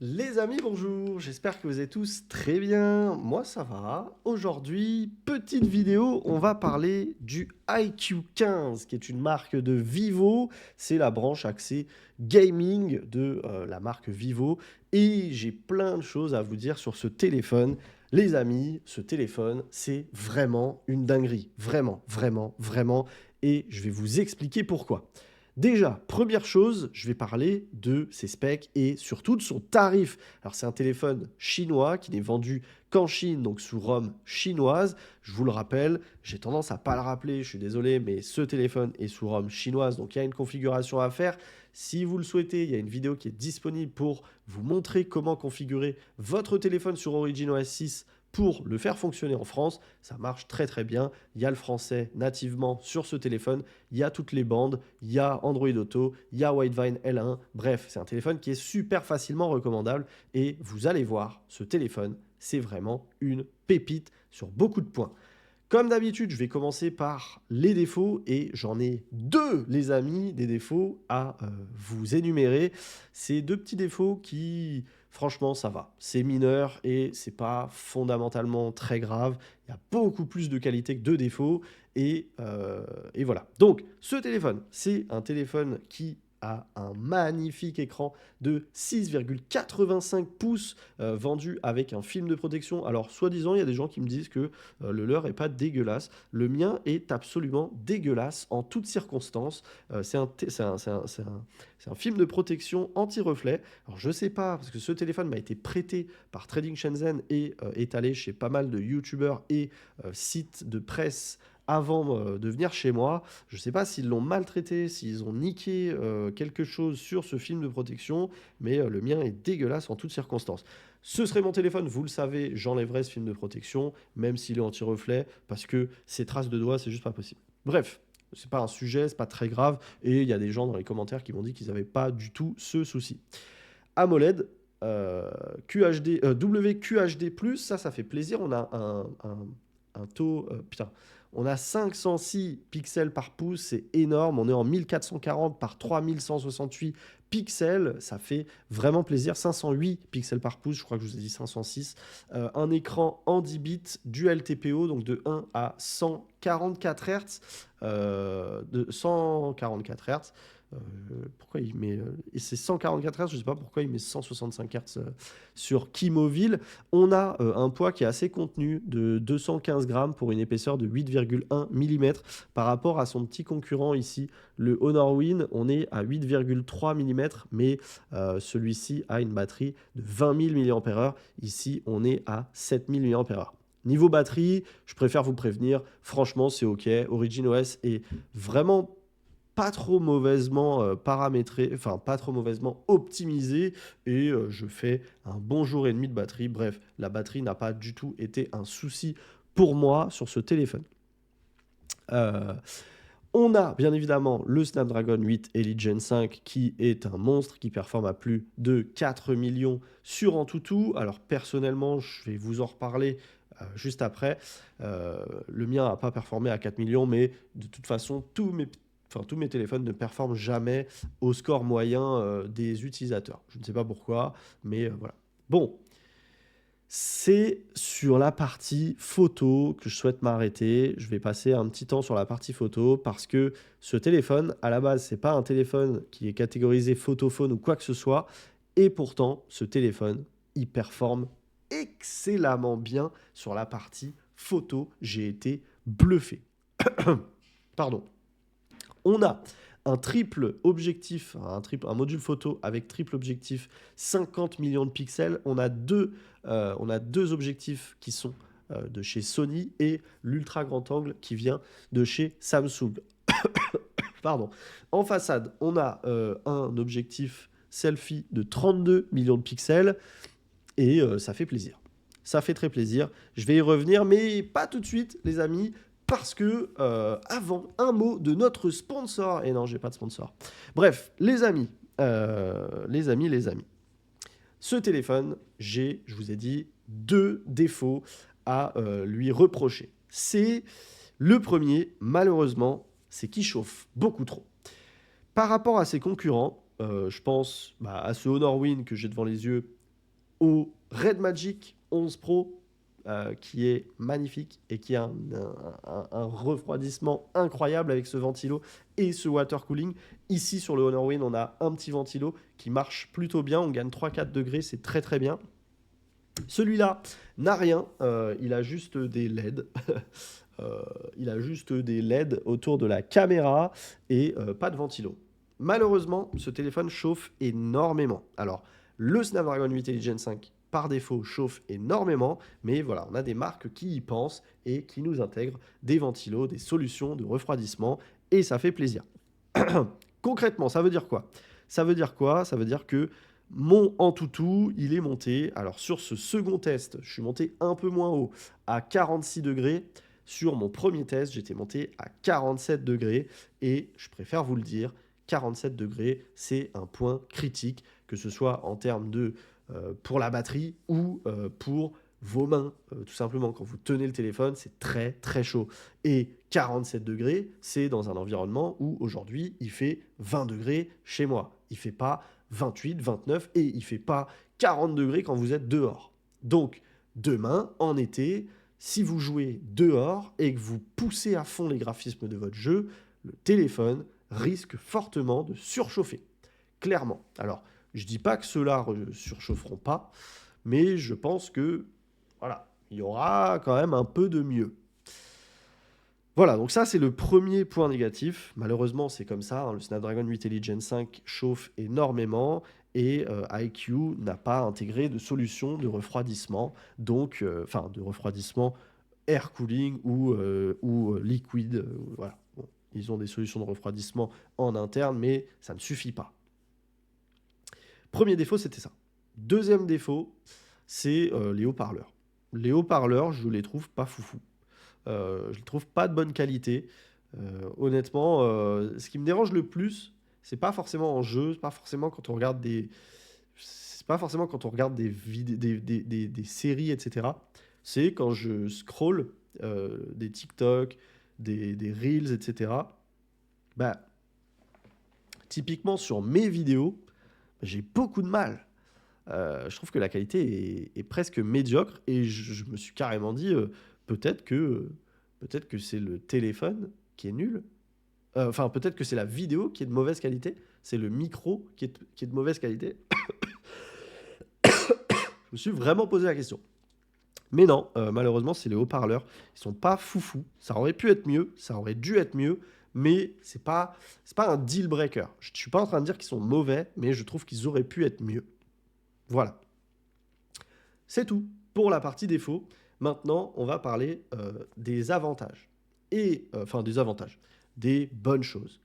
Les amis, bonjour, j'espère que vous êtes tous très bien. Moi, ça va. Aujourd'hui, petite vidéo, on va parler du iQ15, qui est une marque de Vivo. C'est la branche axée gaming de la marque Vivo. Et j'ai plein de choses à vous dire sur ce téléphone. Les amis, ce téléphone, c'est vraiment une dinguerie. Vraiment, vraiment, vraiment. Et je vais vous expliquer pourquoi. Déjà, première chose, je vais parler de ses specs et surtout de son tarif. Alors, c'est un téléphone chinois qui n'est vendu qu'en Chine, donc sous ROM chinoise. Je vous le rappelle, j'ai tendance à pas le rappeler, je suis désolé, mais ce téléphone est sous ROM chinoise, donc il y a une configuration à faire. Si vous le souhaitez, il y a une vidéo qui est disponible pour vous montrer comment configurer votre téléphone sur Origin OS 6 pour le faire fonctionner en France. Ça marche très très bien. Il y a le français nativement sur ce téléphone. Il y a toutes les bandes. Il y a Android Auto. Il y a Widevine L1. Bref, c'est un téléphone qui est super facilement recommandable. Et vous allez voir, ce téléphone, c'est vraiment une pépite sur beaucoup de points. Comme d'habitude, je vais commencer par les défauts et j'en ai deux, les amis, des défauts à vous énumérer. Ces deux petits défauts qui, franchement, ça va. C'est mineur et c'est pas fondamentalement très grave. Il y a beaucoup plus de qualité que de défauts et voilà. Donc, ce téléphone, c'est un téléphone qui a un magnifique écran de 6,85 pouces vendu avec un film de protection. Alors, soi-disant, il y a des gens qui me disent que le leur est pas dégueulasse. Le mien est absolument dégueulasse en toutes circonstances. C'est un film de protection anti-reflet. Alors, je sais pas, parce que ce téléphone m'a été prêté par Trading Shenzhen et est allé chez pas mal de youtubeurs et sites de presse avant de venir chez moi. Je ne sais pas s'ils l'ont maltraité, s'ils ont niqué quelque chose sur ce film de protection, mais le mien est dégueulasse en toutes circonstances. Ce serait mon téléphone, vous le savez, j'enlèverais ce film de protection, même s'il est anti-reflet, parce que ces traces de doigts, c'est juste pas possible. Bref, c'est pas un sujet, c'est pas très grave, et il y a des gens dans les commentaires qui m'ont dit qu'ils n'avaient pas du tout ce souci. AMOLED, QHD, WQHD+, ça fait plaisir. On a un taux... putain, on a 506 pixels par pouce, c'est énorme. On est en 1440 par 3168 pixels, ça fait vraiment plaisir. 508 pixels par pouce, je crois que je vous ai dit 506. Un écran en 10 bits, dual TPO, donc de 1 à 144 Hz. De 144 Hz. Pourquoi il met... et c'est 144 Hz, je ne sais pas pourquoi il met 165 Hz sur Kimoville. On a un poids qui est assez contenu de 215 grammes pour une épaisseur de 8,1 mm. Par rapport à son petit concurrent ici, le Honor Win, on est à 8,3 mm, mais celui-ci a une batterie de 20 000 mAh. Ici, on est à 7 000 mAh. Niveau batterie, je préfère vous prévenir, franchement, c'est OK. Origin OS est vraiment pas trop mauvaisement paramétré, enfin pas trop mauvaisement optimisé, et je fais un bon jour et demi de batterie. Bref, la batterie n'a pas du tout été un souci pour moi sur ce téléphone. Euh, on a bien évidemment le Snapdragon 8 Elite Gen 5 qui est un monstre qui performe à plus de 4 millions sur Antutu. Alors personnellement, je vais vous en reparler juste après. Le mien n'a pas performé à 4 millions, mais de toute façon, tous mes téléphones ne performent jamais au score moyen des utilisateurs. Je ne sais pas pourquoi, mais voilà. Bon, c'est sur la partie photo que je souhaite m'arrêter. Je vais passer un petit temps sur la partie photo parce que ce téléphone, à la base, c'est pas un téléphone qui est catégorisé photophone ou quoi que ce soit. Et pourtant, ce téléphone, il performe excellemment bien sur la partie photo. J'ai été bluffé. Pardon. On a un triple objectif, un module photo avec triple objectif, 50 millions de pixels. On a deux objectifs qui sont de chez Sony et l'ultra grand angle qui vient de chez Samsung. Pardon. En façade, on a un objectif selfie de 32 millions de pixels et ça fait plaisir. Ça fait très plaisir. Je vais y revenir, mais pas tout de suite, les amis, parce que avant, un mot de notre sponsor. Et non, j'ai pas de sponsor. Bref, les amis, les amis. Ce téléphone, je vous ai dit, deux défauts à lui reprocher. C'est le premier, malheureusement, c'est qu'il chauffe beaucoup trop. Par rapport à ses concurrents, je pense à ce Honor Win que j'ai devant les yeux, au Red Magic 11 Pro, qui est magnifique et qui a un refroidissement incroyable avec ce ventilo et ce water cooling. Ici, sur le Honor Win, on a un petit ventilo qui marche plutôt bien. On gagne 3-4 degrés, c'est très très bien. Celui-là n'a rien, il a juste des LED. Il a juste des LED autour de la caméra et pas de ventilo. Malheureusement, ce téléphone chauffe énormément. Alors, le Snapdragon 8 Elite Gen 5, par défaut, chauffe énormément, mais voilà, on a des marques qui y pensent et qui nous intègrent des ventilos, des solutions de refroidissement, et ça fait plaisir. Concrètement, ça veut dire quoi? Ça veut dire quoi? Ça veut dire que mon Antutu, il est monté. Alors, sur ce second test, je suis monté un peu moins haut, à 46 degrés. Sur mon premier test, j'étais monté à 47 degrés. Et je préfère vous le dire, 47 degrés, c'est un point critique, que ce soit en termes de pour la batterie ou pour vos mains. Tout simplement, quand vous tenez le téléphone, c'est très très chaud. Et 47 degrés, c'est dans un environnement où aujourd'hui, il fait 20 degrés chez moi. Il ne fait pas 28, 29 et il ne fait pas 40 degrés quand vous êtes dehors. Donc, demain, en été, si vous jouez dehors et que vous poussez à fond les graphismes de votre jeu, le téléphone risque fortement de surchauffer. Clairement. Alors, je ne dis pas que ceux-là ne surchaufferont pas, mais je pense que, voilà, il y aura quand même un peu de mieux. Voilà, donc ça, c'est le premier point négatif. Malheureusement, c'est comme ça, hein, le Snapdragon 8 Elite Gen 5 chauffe énormément et iQOO n'a pas intégré de solution de refroidissement, donc, de refroidissement air cooling ou liquide. Voilà. Bon, ils ont des solutions de refroidissement en interne, mais ça ne suffit pas. Premier défaut, c'était ça. Deuxième défaut, c'est les haut-parleurs. Les haut-parleurs, je les trouve pas foufou. Je les trouve pas de bonne qualité. Honnêtement, ce qui me dérange le plus, c'est pas forcément en jeu, c'est pas forcément quand on regarde des séries, etc. C'est quand je scroll des TikTok, des Reels, etc. Bah, typiquement sur mes vidéos, j'ai beaucoup de mal. Je trouve que la qualité est presque médiocre et je me suis carrément dit peut-être que, peut-être que c'est le téléphone qui est nul. Enfin, peut-être que c'est la vidéo qui est de mauvaise qualité. C'est le micro qui est de mauvaise qualité. Je me suis vraiment posé la question. Mais non, malheureusement, c'est les haut-parleurs. Ils sont pas foufous. Ça aurait pu être mieux, ça aurait dû être mieux, mais c'est pas un deal breaker. Je suis pas en train de dire qu'ils sont mauvais, mais je trouve qu'ils auraient pu être mieux. Voilà. C'est tout pour la partie défaut. Maintenant, on va parler des avantages. Des avantages, des bonnes choses.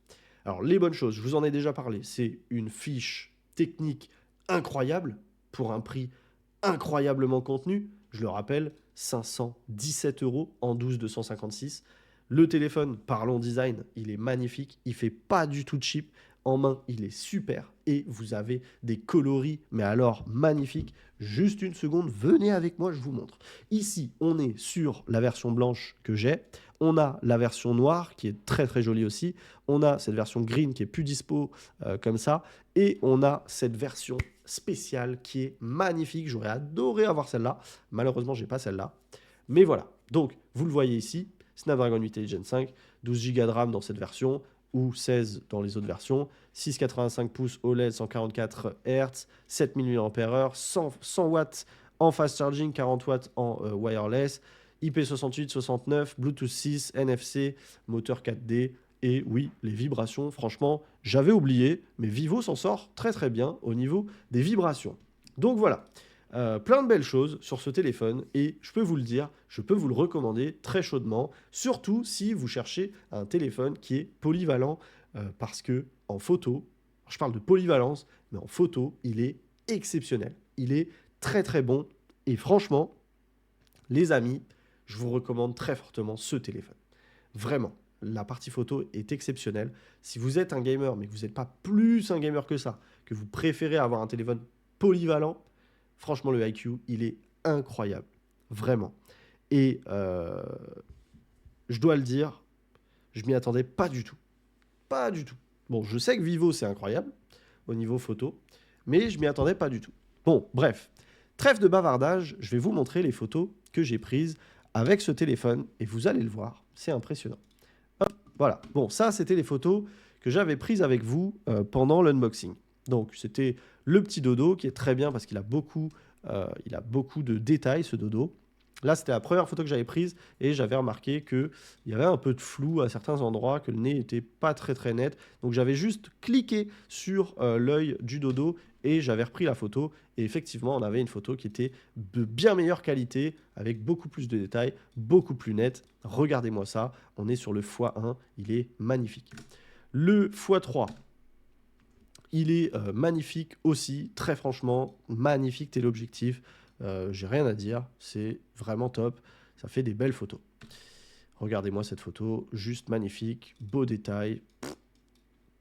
Alors, les bonnes choses, je vous en ai déjà parlé, c'est une fiche technique incroyable pour un prix incroyablement contenu. Je le rappelle, 517 € en 12,256. Le téléphone, parlons design, il est magnifique, il fait pas du tout cheap. En main, il est super et vous avez des coloris, mais alors magnifiques. Juste une seconde, venez avec moi, je vous montre. Ici, on est sur la version blanche que j'ai. On a la version noire qui est très très jolie aussi. On a cette version green qui est plus dispo comme ça. Et on a cette version spéciale qui est magnifique. J'aurais adoré avoir celle-là. Malheureusement, j'ai pas celle-là. Mais voilà. Donc, vous le voyez ici. Snapdragon 8 Elite Gen 5, 12 Go de RAM dans cette version ou 16 dans les autres versions, 6,85 pouces OLED 144 Hz, 7000 mAh, 100 watts en fast charging, 40 watts en wireless, IP68, 69, Bluetooth 6, NFC, moteur 4D, et oui, les vibrations, franchement, j'avais oublié, mais Vivo s'en sort très très bien au niveau des vibrations. Donc voilà, plein de belles choses sur ce téléphone et je peux vous le dire, je peux vous le recommander très chaudement, surtout si vous cherchez un téléphone qui est polyvalent parce que en photo, je parle de polyvalence, mais en photo, il est exceptionnel. Il est très très bon et franchement, les amis, je vous recommande très fortement ce téléphone. Vraiment, la partie photo est exceptionnelle. Si vous êtes un gamer, mais que vous n'êtes pas plus un gamer que ça, que vous préférez avoir un téléphone polyvalent, franchement, le iQOO, il est incroyable. Vraiment. Et je dois le dire, je m'y attendais pas du tout. Pas du tout. Bon, je sais que Vivo, c'est incroyable au niveau photo, mais je m'y attendais pas du tout. Bon, bref. Trêve de bavardage, je vais vous montrer les photos que j'ai prises avec ce téléphone et vous allez le voir, c'est impressionnant. Hop, voilà, bon, ça c'était les photos que j'avais prises avec vous pendant l'unboxing. Donc c'était le petit dodo qui est très bien parce qu'il a beaucoup de détails, ce dodo. Là, c'était la première photo que j'avais prise et j'avais remarqué qu'il y avait un peu de flou à certains endroits, que le nez n'était pas très très net. Donc j'avais juste cliqué sur l'œil du dodo et j'avais repris la photo. Et effectivement, on avait une photo qui était de bien meilleure qualité, avec beaucoup plus de détails, beaucoup plus nette. Regardez-moi ça, on est sur le x1, il est magnifique. Le x3, il est magnifique aussi, très franchement, magnifique téléobjectif. J'ai rien à dire, c'est vraiment top, ça fait des belles photos. Regardez-moi cette photo, juste magnifique, beau détail.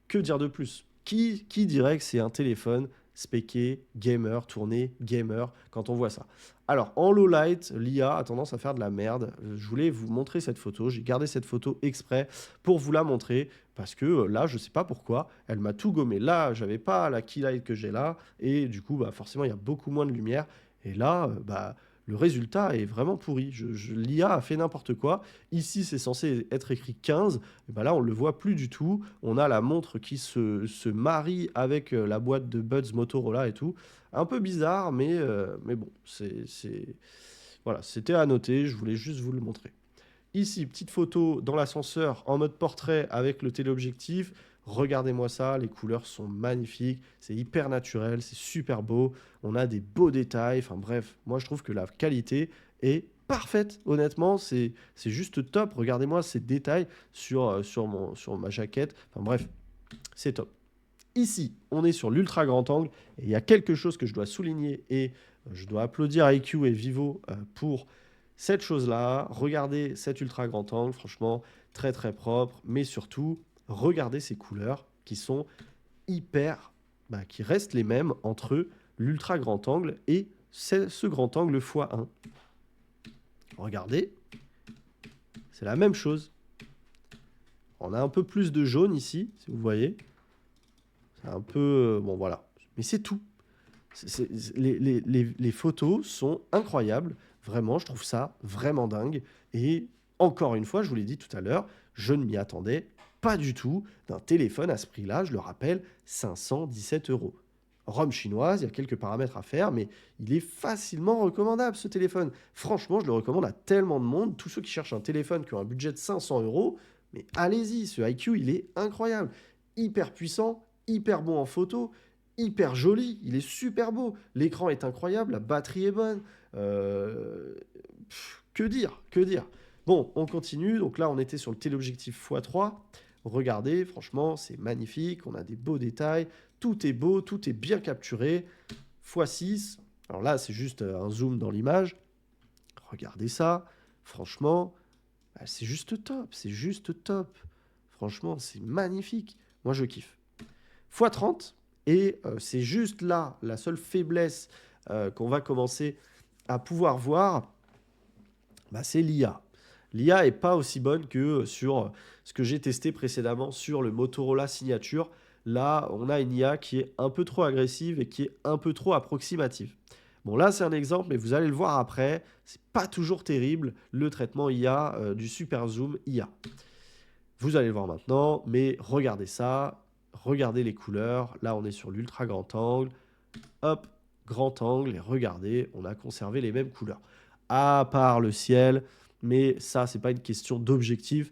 Que dire de plus? Qui dirait que c'est un téléphone spéqué, gamer, tourné, gamer, quand on voit ça? Alors, en low light, l'IA a tendance à faire de la merde. Je voulais vous montrer cette photo. J'ai gardé cette photo exprès pour vous la montrer parce que là, je sais pas pourquoi, elle m'a tout gommé. Là, j'avais pas la key light que j'ai là et du coup, bah, forcément, il y a beaucoup moins de lumière. Et là, bah, le résultat est vraiment pourri. L'IA a fait n'importe quoi. Ici, c'est censé être écrit 15. Et ben là, on ne le voit plus du tout. On a la montre qui se marie avec la boîte de Buds Motorola et tout. Un peu bizarre, mais bon, voilà, c'était à noter. Je voulais juste vous le montrer. Ici, petite photo dans l'ascenseur en mode portrait avec le téléobjectif. Regardez-moi ça, les couleurs sont magnifiques, c'est hyper naturel, c'est super beau, on a des beaux détails, enfin bref, moi je trouve que la qualité est parfaite, honnêtement, c'est juste top. Regardez-moi ces détails sur ma jaquette, enfin bref, c'est top. Ici, on est sur l'ultra grand angle et il y a quelque chose que je dois souligner et je dois applaudir IQ et Vivo pour cette chose-là. Regardez cet ultra grand angle, franchement, très très propre, mais surtout, regardez ces couleurs qui sont qui restent les mêmes entre l'ultra grand angle et ce grand angle x1. Regardez, c'est la même chose. On a un peu plus de jaune ici, si vous voyez. C'est un peu... bon, voilà. Mais c'est tout. Les photos sont incroyables. Vraiment, je trouve ça vraiment dingue. Et encore une fois, je vous l'ai dit tout à l'heure, je ne m'y attendais pas du tout d'un téléphone à ce prix-là. Je le rappelle, 517 €. ROM chinoise, il y a quelques paramètres à faire, mais il est facilement recommandable ce téléphone. Franchement, je le recommande à tellement de monde. Tous ceux qui cherchent un téléphone qui ont un budget de 500 €, mais allez-y, ce IQ, il est incroyable. Hyper puissant, hyper bon en photo, hyper joli, il est super beau. L'écran est incroyable, la batterie est bonne. Que dire, que dire. Bon, on continue. Donc là, on était sur le téléobjectif x3. Regardez, franchement, c'est magnifique. On a des beaux détails. Tout est beau, tout est bien capturé. x6. Alors là, c'est juste un zoom dans l'image. Regardez ça. Franchement, c'est juste top. C'est juste top. Franchement, c'est magnifique. Moi, je kiffe. x30. Et c'est juste là, la seule faiblesse qu'on va commencer à pouvoir voir, c'est l'IA. L'IA n'est pas aussi bonne que sur ce que j'ai testé précédemment sur le Motorola Signature. Là, on a une IA qui est un peu trop agressive et qui est un peu trop approximative. Bon, là, c'est un exemple, mais vous allez le voir après. C'est pas toujours terrible, le traitement IA du Super Zoom IA. Vous allez le voir maintenant, mais regardez ça. Regardez les couleurs. Là, on est sur l'ultra grand angle. Hop, grand angle. Et regardez, on a conservé les mêmes couleurs. À part le ciel. Mais ça, c'est pas une question d'objectif.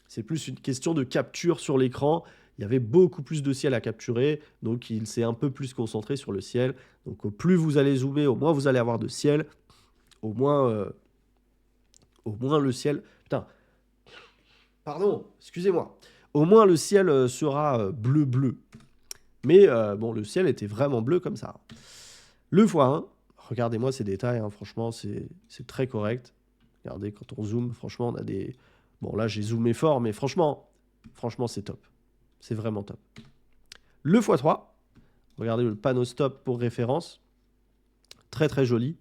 C'est plus une question de capture sur l'écran. Il y avait beaucoup plus de ciel à capturer. Donc, il s'est un peu plus concentré sur le ciel. Donc, au plus vous allez zoomer, au moins vous allez avoir de ciel. Au moins le ciel... Putain. Pardon, excusez-moi. Au moins, le ciel sera bleu-bleu. Mais bon, le ciel était vraiment bleu comme ça. Le x1, regardez-moi ces détails, hein, franchement, c'est très correct. Regardez, quand on zoome, franchement, on a des... Bon, là, j'ai zoomé fort, mais franchement, c'est top. C'est vraiment top. Le x3, regardez le panneau stop pour référence. Très, très joli.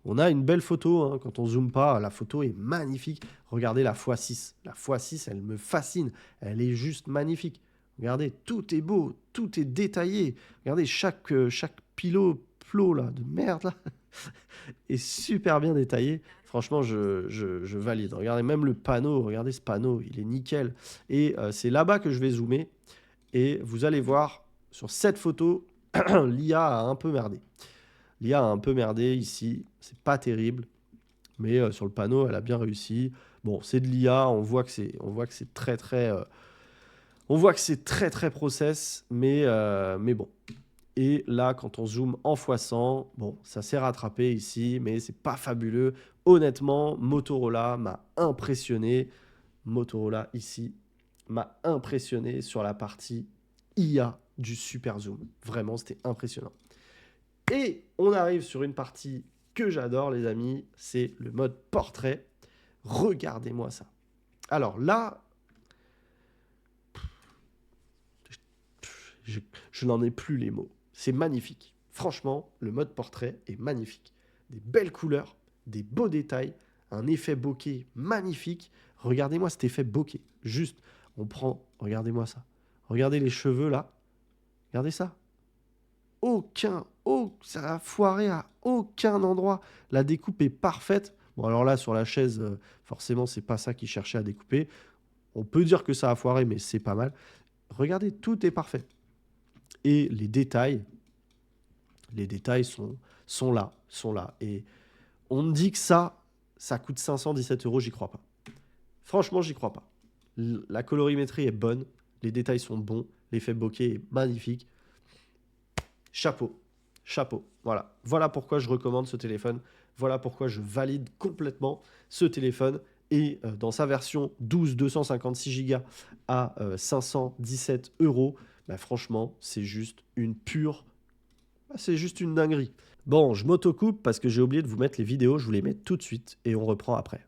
On a une belle photo, hein. Quand on zoome pas, la photo est magnifique. Regardez la x6. La x6, elle me fascine. Elle est juste magnifique. Regardez, tout est beau, tout est détaillé. Regardez, chaque flots là, de merde là, est super bien détaillé. Franchement, je valide. Regardez même le panneau, regardez ce panneau, il est nickel. Et c'est là-bas que je vais zoomer. Et vous allez voir, sur cette photo, l'IA a un peu merdé. L'IA a un peu merdé ici, c'est pas terrible. Mais sur le panneau, elle a bien réussi. Bon, c'est de l'IA, on voit que c'est très très... on voit que c'est très très process, mais bon. Et là, quand on zoome en x100, bon, ça s'est rattrapé ici, mais c'est pas fabuleux. Honnêtement, Motorola m'a impressionné. Motorola, ici, m'a impressionné sur la partie IA du super zoom. Vraiment, c'était impressionnant. Et on arrive sur une partie que j'adore, les amis, c'est le mode portrait. Regardez-moi ça. Alors là, je n'en ai plus les mots. C'est magnifique. Franchement, le mode portrait est magnifique. Des belles couleurs, des beaux détails, un effet bokeh magnifique. Regardez-moi cet effet bokeh. Juste, on prend, regardez-moi ça. Regardez les cheveux là. Regardez ça. Ça a foiré à aucun endroit. La découpe est parfaite. Bon, alors là, sur la chaise, forcément, c'est pas ça qu'il cherchait à découper. On peut dire que ça a foiré, mais c'est pas mal. Regardez, tout est parfait. Et les détails sont là. Et on me dit que ça coûte 517 €, j'y crois pas. Franchement, j'y crois pas. La colorimétrie est bonne, les détails sont bons, l'effet bokeh est magnifique. Chapeau. Voilà pourquoi je recommande ce téléphone. Voilà pourquoi je valide complètement ce téléphone. Et dans sa version 12 256 Go à 517 €, bah franchement, c'est juste une dinguerie. Bon, je m'autocoupe parce que j'ai oublié de vous mettre les vidéos. Je vous les mets tout de suite et on reprend après.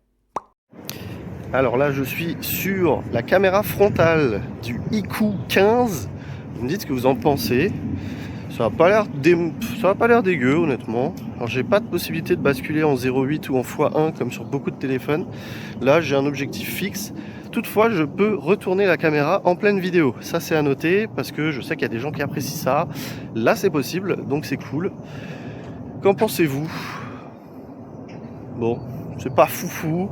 Alors là, je suis sur la caméra frontale du iQOO 15. Vous me dites ce que vous en pensez. Ça n'a pas l'air dégueu, honnêtement. Alors, j'ai pas de possibilité de basculer en 0,8 ou en x1 comme sur beaucoup de téléphones. Là, j'ai un objectif fixe. Toutefois, je peux retourner la caméra en pleine vidéo. Ça, c'est à noter parce que je sais qu'il y a des gens qui apprécient ça. Là, c'est possible, donc c'est cool. Qu'en pensez-vous? Bon, c'est pas foufou,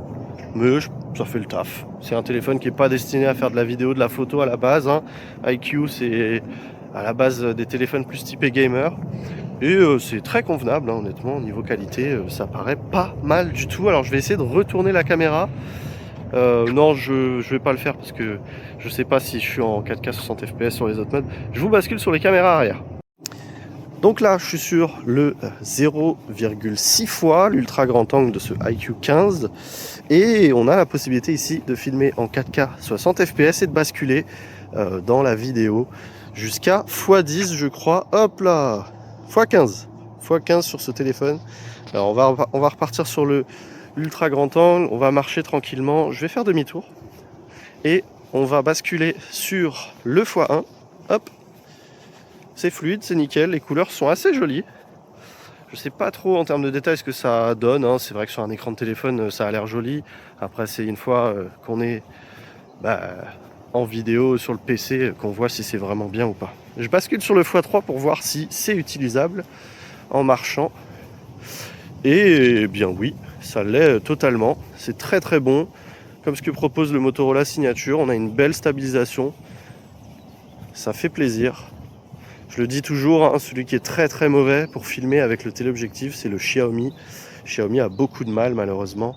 mais ça fait le taf. C'est un téléphone qui n'est pas destiné à faire de la vidéo, de la photo à la base. iQOO, c'est à la base des téléphones plus typés gamer. Et c'est très convenable, honnêtement, au niveau qualité, ça paraît pas mal du tout. Alors je vais essayer de retourner la caméra. Non, je vais pas le faire parce que je sais pas si je suis en 4K 60 fps sur les autres modes. Je vous bascule sur les caméras arrière. Donc là, je suis sur le 0,6 fois l'ultra grand angle de ce iQOO 15. Et on a la possibilité ici de filmer en 4K 60 fps et de basculer dans la vidéo jusqu'à x10, je crois. Hop là, x15 sur ce téléphone. Alors on va repartir sur l'ultra grand angle, on va marcher tranquillement. Je vais faire demi-tour et on va basculer sur le x1. Hop, c'est fluide, c'est nickel, les couleurs sont assez jolies. Je sais pas trop en termes de détails ce que ça donne. C'est vrai que sur un écran de téléphone, ça a l'air joli. Après, c'est une fois qu'on est en vidéo sur le PC qu'on voit si c'est vraiment bien ou pas. Je bascule sur le x3 pour voir si c'est utilisable en marchant. Et bien oui, ça l'est totalement. C'est très très bon. Comme ce que propose le Motorola Signature, on a une belle stabilisation. Ça fait plaisir. Je le dis toujours, celui qui est très très mauvais pour filmer avec le téléobjectif, c'est le Xiaomi. Xiaomi a beaucoup de mal malheureusement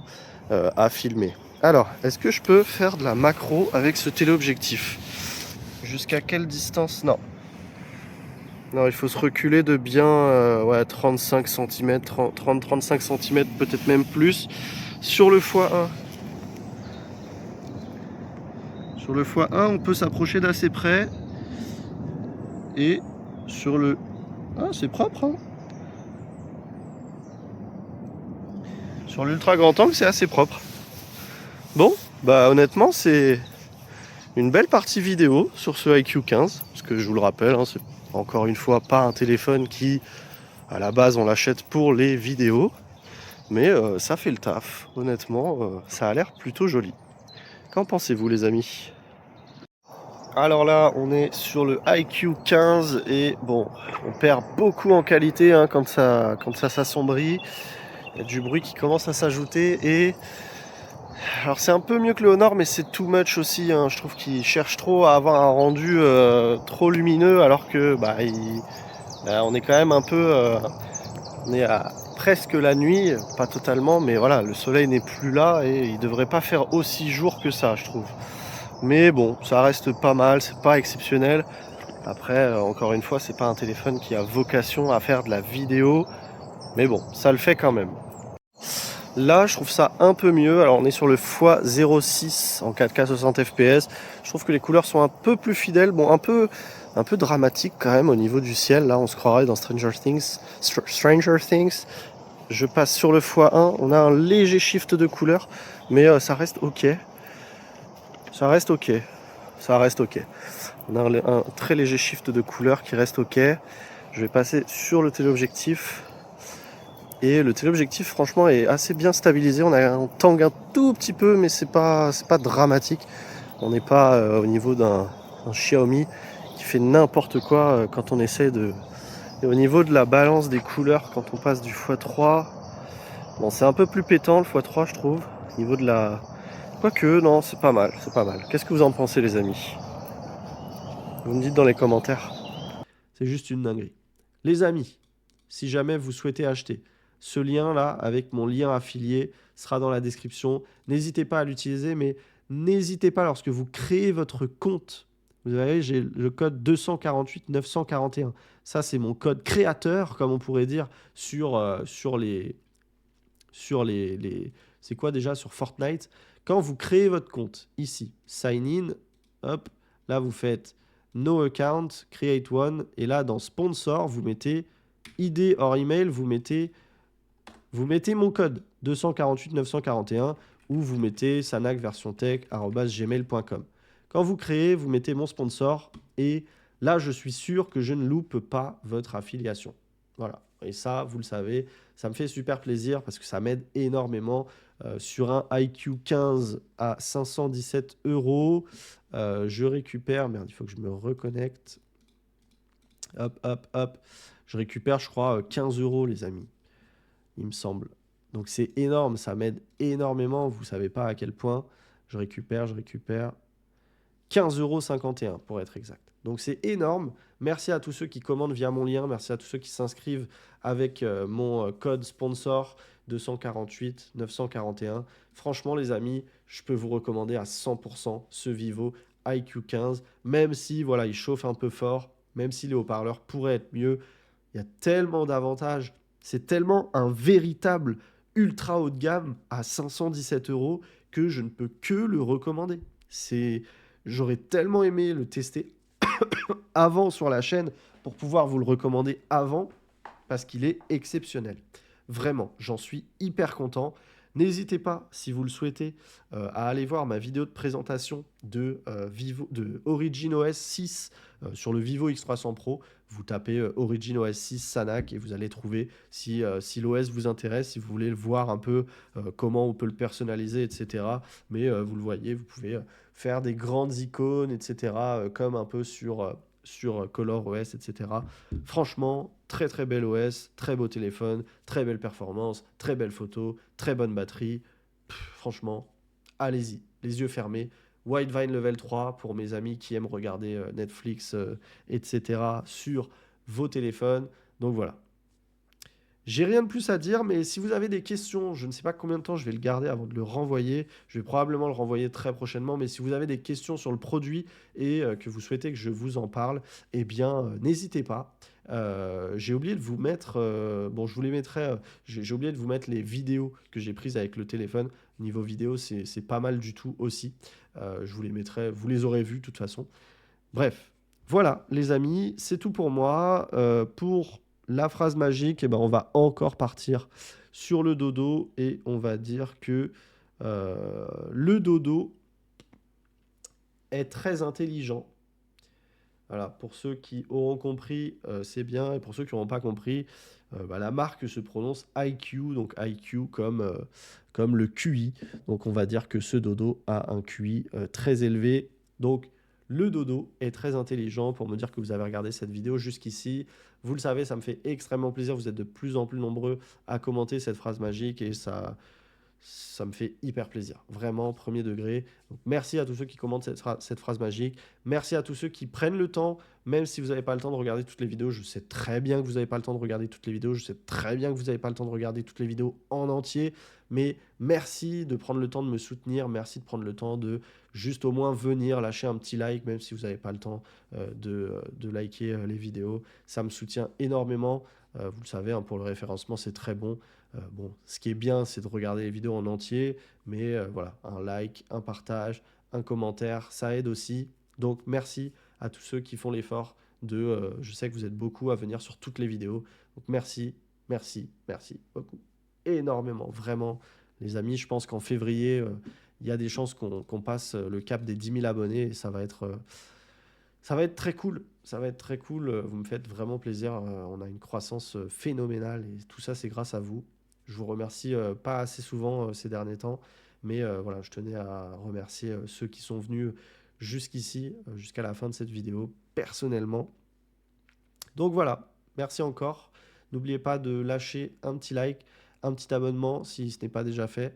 à filmer. Alors, est-ce que je peux faire de la macro avec ce téléobjectif? Jusqu'à quelle distance? Non. Non, il faut se reculer de bien 35 cm, 30-35 cm, peut-être même plus. Sur le x1. Sur le x1, on peut s'approcher d'assez près. Et sur le... Ah, c'est propre, Sur l'ultra grand angle, c'est assez propre. Bon, bah honnêtement, c'est une belle partie vidéo sur ce iQOO 15. Parce que je vous le rappelle, c'est encore une fois pas un téléphone qui, à la base, on l'achète pour les vidéos. Mais ça fait le taf. Honnêtement, ça a l'air plutôt joli. Qu'en pensez-vous, les amis? Alors là, on est sur le IQ 15 et bon, on perd beaucoup en qualité hein, quand ça s'assombrit. Il y a du bruit qui commence à s'ajouter et alors c'est un peu mieux que le Honor, mais c'est too much aussi. Hein. Je trouve qu'il cherche trop à avoir un rendu trop lumineux, alors que on est quand même un peu, on est à presque la nuit, pas totalement, mais voilà, le soleil n'est plus là et il devrait pas faire aussi jour que ça, je trouve. Mais bon, ça reste pas mal, c'est pas exceptionnel. Après, encore une fois, c'est pas un téléphone qui a vocation à faire de la vidéo, mais bon, ça le fait quand même. Là, je trouve ça un peu mieux. Alors, on est sur le x06 en 4K 60 fps. Je trouve que les couleurs sont un peu plus fidèles. Bon, un peu dramatique quand même au niveau du ciel. Là, on se croirait dans Stranger Things. Je passe sur le x1. On a un léger shift de couleur, mais ça reste ok. Ça reste ok. On a un très léger shift de couleur qui reste ok. Je vais passer sur le téléobjectif. Et le téléobjectif, franchement, est assez bien stabilisé. On a un tangue un tout petit peu, mais c'est pas dramatique. On n'est pas au niveau d'un Xiaomi qui fait n'importe quoi quand on essaie de... Et au niveau de la balance des couleurs, quand on passe du x3, bon, c'est un peu plus pétant le x3, je trouve. Au niveau de la... Quoique, non, c'est pas mal. Qu'est-ce que vous en pensez, les amis? Vous me dites dans les commentaires. C'est juste une dinguerie. Les amis, si jamais vous souhaitez acheter, ce lien-là, avec mon lien affilié, sera dans la description. N'hésitez pas à l'utiliser, mais n'hésitez pas lorsque vous créez votre compte. Vous savez, j'ai le code 248 941. Ça, c'est mon code créateur, comme on pourrait dire, sur les... C'est quoi déjà sur Fortnite? Quand vous créez votre compte, ici, sign in, hop, là, vous faites no account, create one, et là, dans sponsor, vous mettez ID hors email, vous mettez mon code 248 941 ou vous mettez sanacversiontech@gmail.com. Quand vous créez, vous mettez mon sponsor et là, je suis sûr que je ne loupe pas votre affiliation. Voilà. Et ça, vous le savez, ça me fait super plaisir parce que ça m'aide énormément. Sur un IQ 15 à 517 €, je récupère... Merde, il faut que je me reconnecte. Hop, hop, hop. Je récupère, je crois, 15 €, les amis. Il me semble. Donc c'est énorme, ça m'aide énormément. Vous savez pas à quel point je récupère 15,51 € pour être exact. Donc c'est énorme. Merci à tous ceux qui commandent via mon lien. Merci à tous ceux qui s'inscrivent avec mon code sponsor 248 941. Franchement, les amis, je peux vous recommander à 100% ce Vivo IQ 15. Même si voilà, il chauffe un peu fort, même si les haut-parleurs pourraient être mieux, il y a tellement d'avantages. C'est tellement un véritable ultra haut de gamme à 517 € que je ne peux que le recommander. J'aurais tellement aimé le tester avant sur la chaîne pour pouvoir vous le recommander avant parce qu'il est exceptionnel. Vraiment, j'en suis hyper content. N'hésitez pas, si vous le souhaitez, à aller voir ma vidéo de présentation de Origin OS 6 sur le Vivo X300 Pro. Vous tapez Origin OS 6 Sanac et vous allez trouver si l'OS vous intéresse, si vous voulez voir un peu comment on peut le personnaliser, etc. Mais vous le voyez, vous pouvez faire des grandes icônes, etc. Comme un peu sur ColorOS, etc. Franchement, très très belle OS, très beau téléphone, très belle performance, très belle photo, très bonne batterie. Franchement, allez-y, les yeux fermés. Widevine Level 3 pour mes amis qui aiment regarder Netflix, etc. sur vos téléphones. Donc voilà. J'ai rien de plus à dire, mais si vous avez des questions, je ne sais pas combien de temps je vais le garder avant de le renvoyer. Je vais probablement le renvoyer très prochainement, mais si vous avez des questions sur le produit et que vous souhaitez que je vous en parle, eh bien, n'hésitez pas. J'ai oublié de vous mettre, bon, je vous les mettrai, j'ai oublié de vous mettre les vidéos que j'ai prises avec le téléphone. Niveau vidéo, c'est pas mal du tout aussi. Je vous les mettrai, vous les aurez vus de toute façon. Bref, voilà les amis, c'est tout pour moi. Pour la phrase magique, eh ben, on va encore partir sur le dodo et on va dire que le dodo est très intelligent. Voilà, pour ceux qui auront compris, c'est bien. Et pour ceux qui n'auront pas compris, la marque se prononce IQ, donc IQ comme le QI. Donc on va dire que ce dodo a un QI très élevé. Donc Le dodo est très intelligent pour me dire que vous avez regardé cette vidéo jusqu'ici. Vous le savez, ça me fait extrêmement plaisir. Vous êtes de plus en plus nombreux à commenter cette phrase magique et ça me fait hyper plaisir. Vraiment, premier degré. Donc, merci à tous ceux qui commentent cette phrase magique. Merci à tous ceux qui prennent le temps, même si vous n'avez pas le temps de regarder toutes les vidéos. Je sais très bien que vous n'avez pas le temps de regarder toutes les vidéos. Je sais très bien que vous n'avez pas le temps de regarder toutes les vidéos en entier. Mais merci de prendre le temps de me soutenir. Merci de prendre le temps de juste au moins venir lâcher un petit like, même si vous n'avez pas le temps de liker les vidéos. Ça me soutient énormément. Vous le savez, hein, pour le référencement, c'est très bon. Bon, ce qui est bien, c'est de regarder les vidéos en entier, mais voilà, un like, un partage, un commentaire, ça aide aussi. Donc merci à tous ceux qui font l'effort je sais que vous êtes beaucoup à venir sur toutes les vidéos. Donc merci, merci, merci beaucoup. Énormément, vraiment. Les amis, je pense qu'en février, il y a des chances qu'on passe le cap des 10 000 abonnés et ça va être très cool. Ça va être très cool. Vous me faites vraiment plaisir. On a une croissance phénoménale et tout ça, c'est grâce à vous. Je vous remercie pas assez souvent ces derniers temps, mais voilà, je tenais à remercier ceux qui sont venus jusqu'ici, jusqu'à la fin de cette vidéo, personnellement. Donc voilà, merci encore. N'oubliez pas de lâcher un petit like, un petit abonnement si ce n'est pas déjà fait,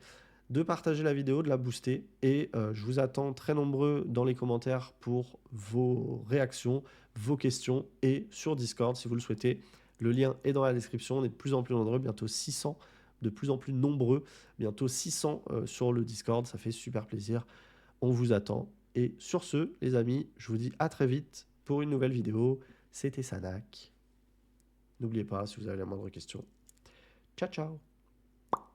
de partager la vidéo, de la booster et je vous attends très nombreux dans les commentaires pour vos réactions, vos questions et sur Discord si vous le souhaitez. Le lien est dans la description, on est de plus en plus nombreux, bientôt 600, de plus en plus nombreux, bientôt 600 sur le Discord, ça fait super plaisir, on vous attend. Et sur ce, les amis, je vous dis à très vite pour une nouvelle vidéo. C'était Sanak. N'oubliez pas, si vous avez la moindre question. Ciao, ciao!